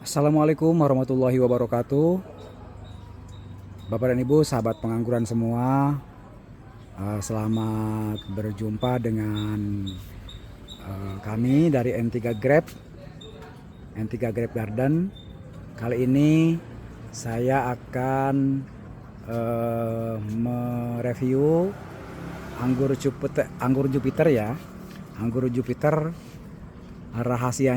Assalamualaikum warahmatullahi wabarakatuh. Bapak dan Ibu, sahabat pengangguran semua, selamat berjumpa dengan kami dari N3 Grab, N3 Grab Garden. Kali ini saya akan mereview anggur Jupiter ya. Anggur Jupiter, rahasia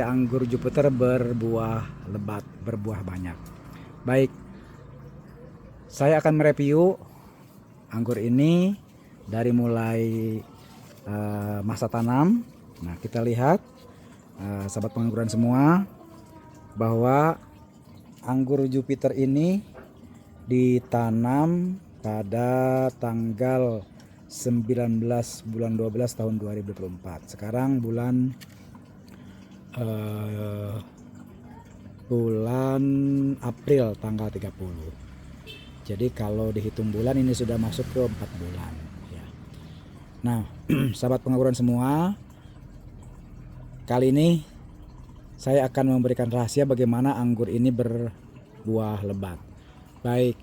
anggur Jupiter berbuah lebat, berbuah banyak. Baik, saya akan mereview anggur ini dari mulai masa tanam. Nah, kita lihat sahabat pengangguran semua bahwa anggur Jupiter ini ditanam pada tanggal 19 bulan 12 tahun 2024. Sekarang bulan April tanggal 30. Jadi kalau dihitung bulan ini sudah masuk ke 4 bulan ya. Nah, sahabat pengangguran semua, kali ini saya akan memberikan rahasia bagaimana anggur ini berbuah lebat. Baik,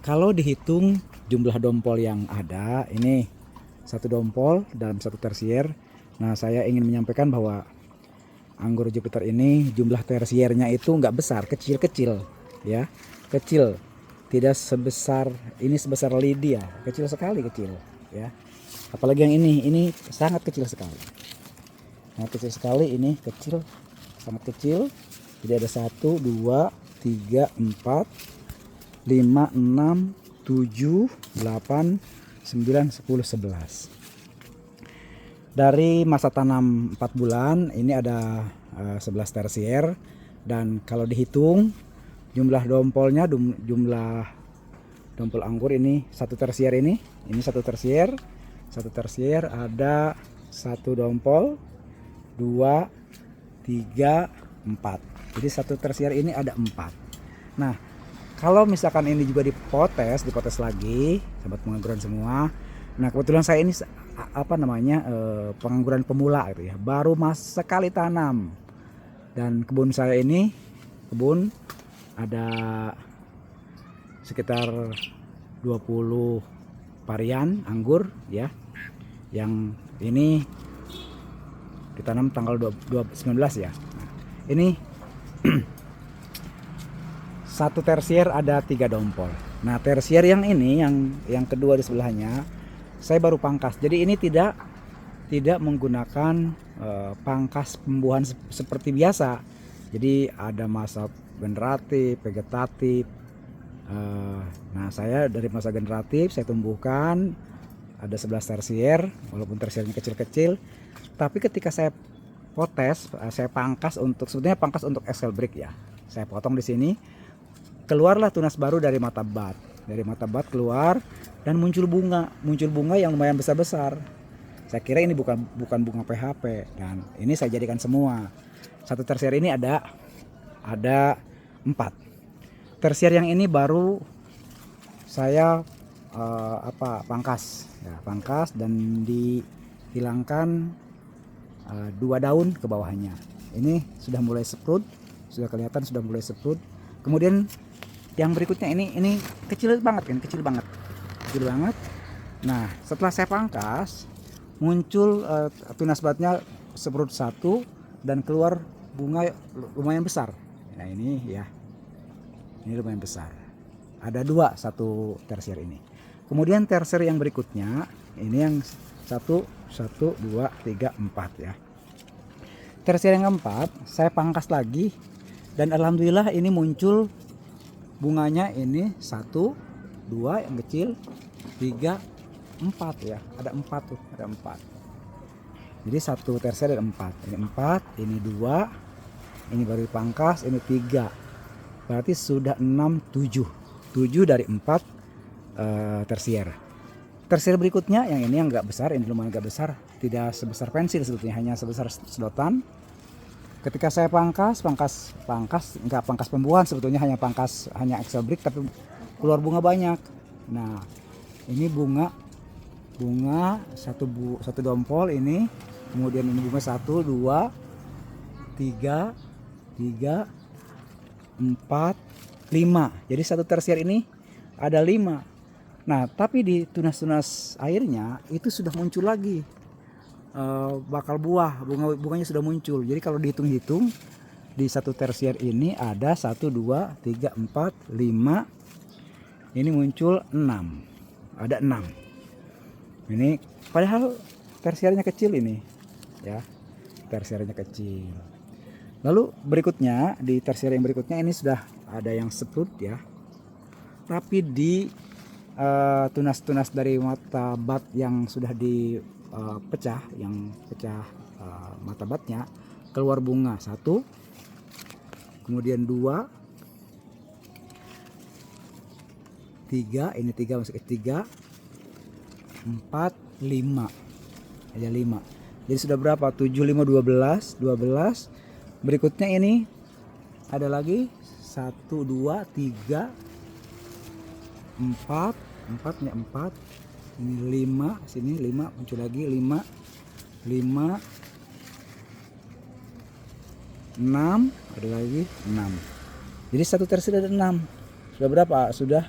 kalau dihitung jumlah dompol yang ada, ini satu dompol dalam satu tersier. Nah, saya ingin menyampaikan bahwa anggur Jupiter ini jumlah tersiernya itu nggak besar, kecil-kecil ya, kecil. Tidak sebesar ini, sebesar lidi ya, kecil sekali, kecil ya. Apalagi yang ini sangat kecil sekali. Nah, kecil sekali, ini kecil, sangat kecil. Jadi ada 1, 2, 3, 4, 5, 6, 7, 8, 9, 10, 11. Dari masa tanam 4 bulan ini ada 11 tersier, dan kalau dihitung jumlah dompolnya, jumlah dompol anggur ini satu tersier, ini satu tersier. Satu tersier ada satu dompol, 2, 3, 4. Jadi satu tersier ini ada 4. Nah, kalau misalkan ini juga dipotes lagi, sahabat pengangguran semua. Nah, kebetulan saya ini pengangguran pemula gitu ya, baru sekali tanam. Dan kebun saya ini ada sekitar 20 varian anggur ya. Yang ini ditanam tanggal 19 ya. Nah, ini satu tersier ada 3 dompol. Nah, tersier yang ini, yang kedua di sebelahnya, saya baru pangkas. Jadi ini tidak menggunakan pangkas pembuahan seperti biasa. Jadi ada masa generatif, vegetatif. Nah, saya dari masa generatif saya tumbuhkan ada 11 tersier, walaupun tersiernya kecil-kecil. Tapi ketika saya potes, saya pangkas sebetulnya pangkas untuk excel brick ya. Saya potong di sini, keluarlah tunas baru dari mata bat. Dari mata bat keluar dan muncul bunga yang lumayan besar-besar. Saya kira ini bukan bunga PHP, dan ini saya jadikan semua. Satu tersier ini ada 4. Tersier yang ini baru saya pangkas ya, dan dihilangkan 2 daun ke bawahnya. Ini sudah mulai sprout, sudah kelihatan sudah mulai sprout. Kemudian yang berikutnya ini kecil banget. Nah, setelah saya pangkas, muncul tunas batnya sprout 1 dan keluar bunga lumayan besar. Nah, ini ya, ini lumayan besar. Ada 2 satu tersier ini. Kemudian tersier yang berikutnya, ini yang 1, 2, 3, 4 ya. Tersier yang keempat saya pangkas lagi, dan alhamdulillah ini muncul bunganya. Ini 1, 2 yang kecil, 3, 4 ya. Ada 4 tuh, ada 4. Jadi satu tersier ada 4. Ini 4, ini 2, ini baru dipangkas, ini 3. Berarti sudah 6, 7 dari 4 tersier. Tersier berikutnya yang ini yang agak besar, ini lumayan agak besar, tidak sebesar pensil sebetulnya, hanya sebesar sedotan. Ketika saya pangkas nggak pangkas pembuahan sebetulnya, hanya excel brick, tapi keluar bunga banyak. Nah, ini bunga satu dompol ini, kemudian ini bunga 1, 2, 3, 3, 4, 5. Jadi satu tersier ini ada 5. Nah, tapi di tunas-tunas airnya itu sudah muncul lagi bakal buah, bunganya sudah muncul. Jadi kalau dihitung-hitung di satu tersier ini ada 1, 2, 3, 4, 5. Ini muncul 6. Ada 6. Ini padahal tersiernya kecil ini, ya. Tersiernya kecil. Lalu berikutnya di tersier yang berikutnya ini sudah ada yang sprout ya. Tapi di tunas-tunas dari mata bat yang sudah dipecah, yang pecah mata batnya, keluar bunga 1, kemudian 2, 3, ini 3 masuk ke 3, 4, 5. Ada 5. Jadi sudah berapa? 7, 5, 12, 12. Berikutnya ini ada lagi 1, 2, 3, 4, 4 nih 4. Ini 5, sini 5 muncul lagi 5, 5, 6, ada lagi 6. Jadi satu tersier ada 6. Sudah berapa? Sudah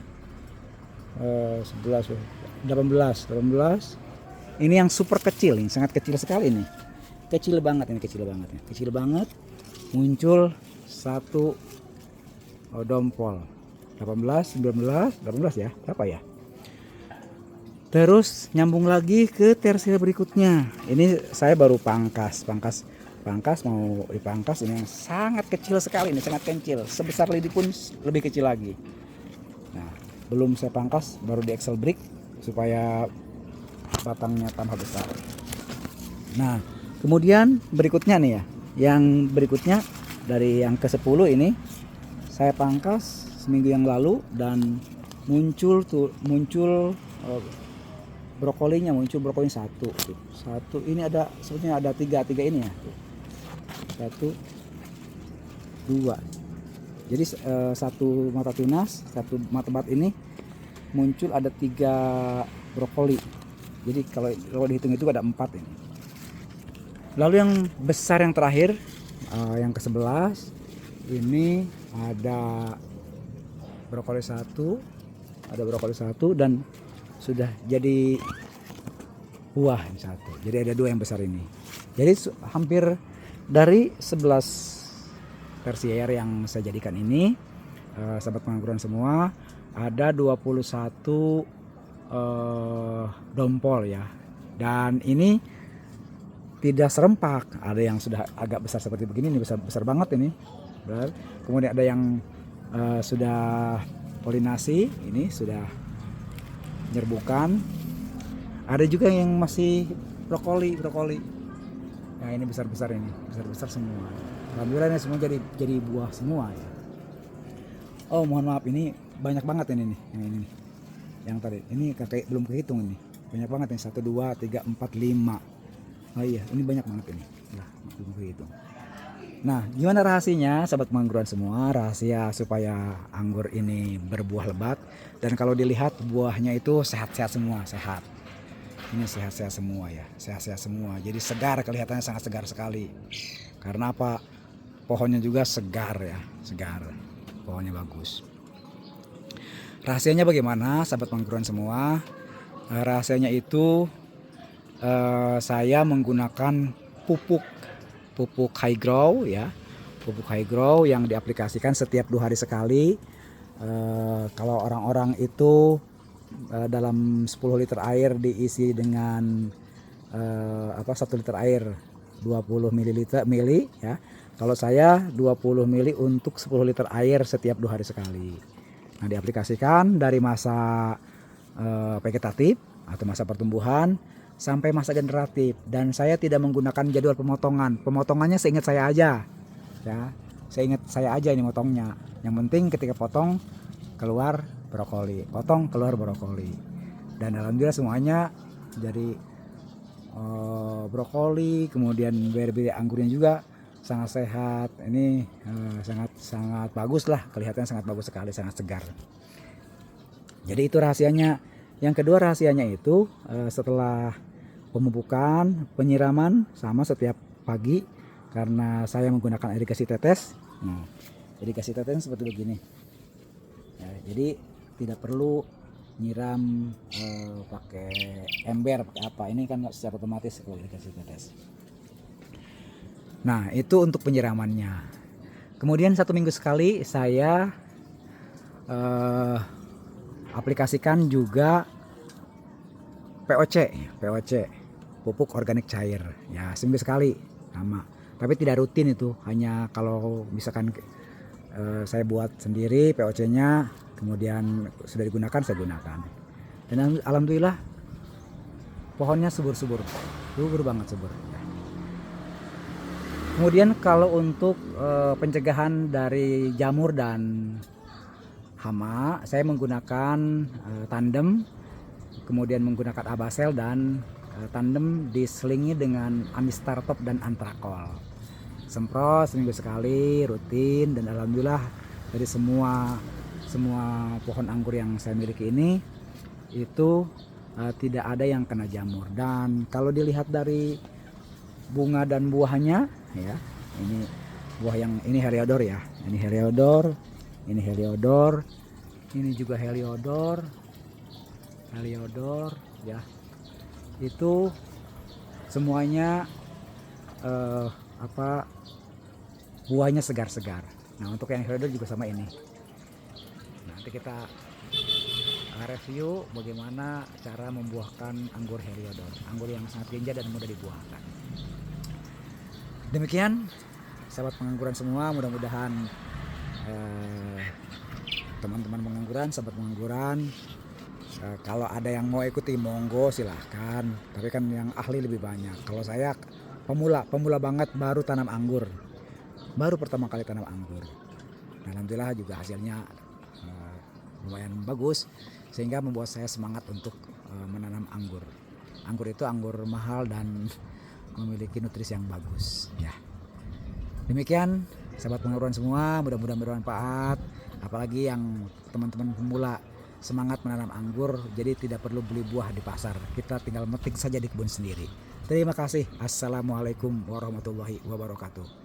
11, 18. Ini yang super kecil, ini sangat kecil sekali nih. Kecil banget ini, kecil banget. Kecil banget. Muncul satu dompol. 18, 19, 18 ya. Berapa ya? Terus nyambung lagi ke tersier berikutnya. Ini saya baru pangkas mau dipangkas. Ini yang sangat kecil sekali, ini sangat kecil. Sebesar lidi pun lebih kecil lagi. Nah, belum saya pangkas, baru di Excel break supaya batangnya tambah besar. Nah, kemudian berikutnya nih ya, yang berikutnya dari yang ke-10 ini saya pangkas seminggu yang lalu dan muncul brokolinya, muncul brokoli 1. Ini ada sebetulnya ada 3 ini ya. 1, 2. Jadi satu mata tunas, satu mata bat ini muncul ada 3 brokoli. Jadi kalau dihitung itu ada 4 ini. Lalu yang besar yang terakhir, yang ke-11 ini ada brokoli 1, dan sudah jadi buah ini 1. Jadi ada 2 yang besar ini. Jadi hampir dari 11 tersier yang saya jadikan ini, sahabat pengangguran semua, ada 21 dompol ya. Dan ini tidak serempak, ada yang sudah agak besar seperti begini, ini besar banget ini. Kemudian ada yang sudah polinasi, ini sudah nyerbukan. Ada juga yang masih brokoli. Nah, ini besar ini, besar semua. Alhamdulillah ini semua jadi buah semua ya. Oh, mohon maaf, ini banyak banget ini nih, ini yang tadi. Ini kakek belum kehitung ini. Banyak banget ini, 1, 2, 3, 4, 5. Oh iya, ini banyak banget ini. Nah, belum kehitung. Nah, gimana rahasianya sahabat pengangguran semua? Rahasia supaya anggur ini berbuah lebat, dan kalau dilihat buahnya itu sehat-sehat semua, sehat. Ini sehat-sehat semua ya, sehat-sehat semua. Jadi segar, kelihatannya sangat segar sekali. Karena apa? Pohonnya juga segar ya, segar. Pohonnya bagus. Rahasianya bagaimana sahabat pengangguran semua? Rahasianya itu saya menggunakan pupuk high grow ya, pupuk high grow yang diaplikasikan setiap 2 hari sekali. Kalau orang-orang itu dalam 10 liter air diisi dengan 1 liter air 20 mili ya. Kalau saya 20 mili untuk 10 liter air setiap 2 hari sekali. Nah, diaplikasikan dari masa vegetatif atau masa pertumbuhan sampai masa generatif, dan saya tidak menggunakan jadwal pemotongannya seingat saya aja ya, seingat saya aja ini motongnya. Yang penting ketika potong keluar brokoli, dan alhamdulillah semuanya jadi brokoli. Kemudian beri anggurnya juga sangat sehat. Ini sangat bagus lah, kelihatannya sangat bagus sekali, sangat segar. Jadi itu rahasianya. Yang kedua rahasianya itu setelah pemupukan, penyiraman sama setiap pagi karena saya menggunakan irigasi tetes. Nah, irigasi tetes seperti begini ya, jadi tidak perlu nyiram pakai ember, pakai apa, ini kan secara otomatis kalau irigasi tetes. Nah, itu untuk penyiramannya. Kemudian 1 minggu sekali saya aplikasikan juga POC, pupuk organik cair ya, seminggu sekali sama. Tapi tidak rutin itu, hanya kalau misalkan saya buat sendiri POC-nya, kemudian sudah digunakan saya gunakan. Dan alhamdulillah pohonnya subur banget subur. Kemudian kalau untuk pencegahan dari jamur dan hama, saya menggunakan tandem, kemudian menggunakan abasel dan tandem diselingi dengan Amistar Top dan Antrakol. Semprot seminggu sekali rutin, dan alhamdulillah dari semua pohon anggur yang saya miliki ini itu tidak ada yang kena jamur. Dan kalau dilihat dari bunga dan buahnya ya, ini buah yang ini Heliodor ya, ini Heliodor, ini juga Heliodor ya, itu semuanya buahnya segar-segar. Nah, untuk yang Heliodor juga sama ini. Nanti kita review bagaimana cara membuahkan anggur Heliodor, anggur yang sangat genja dan mudah dibuahkan. Demikian sahabat pengangguran semua, mudah-mudahan teman-teman pengangguran, sahabat pengangguran, kalau ada yang mau ikuti monggo silahkan, tapi kan yang ahli lebih banyak. Kalau saya pemula banget, baru tanam anggur, baru pertama kali tanam anggur. Dan alhamdulillah juga hasilnya lumayan bagus, sehingga membuat saya semangat untuk menanam anggur. Anggur itu anggur mahal dan memiliki nutrisi yang bagus ya. Demikian sahabat pengangguran semua, mudah-mudahan bermanfaat, apalagi yang teman-teman pemula semangat menanam anggur, jadi tidak perlu beli buah di pasar, kita tinggal metik saja di kebun sendiri. Terima kasih. Assalamualaikum warahmatullahi wabarakatuh.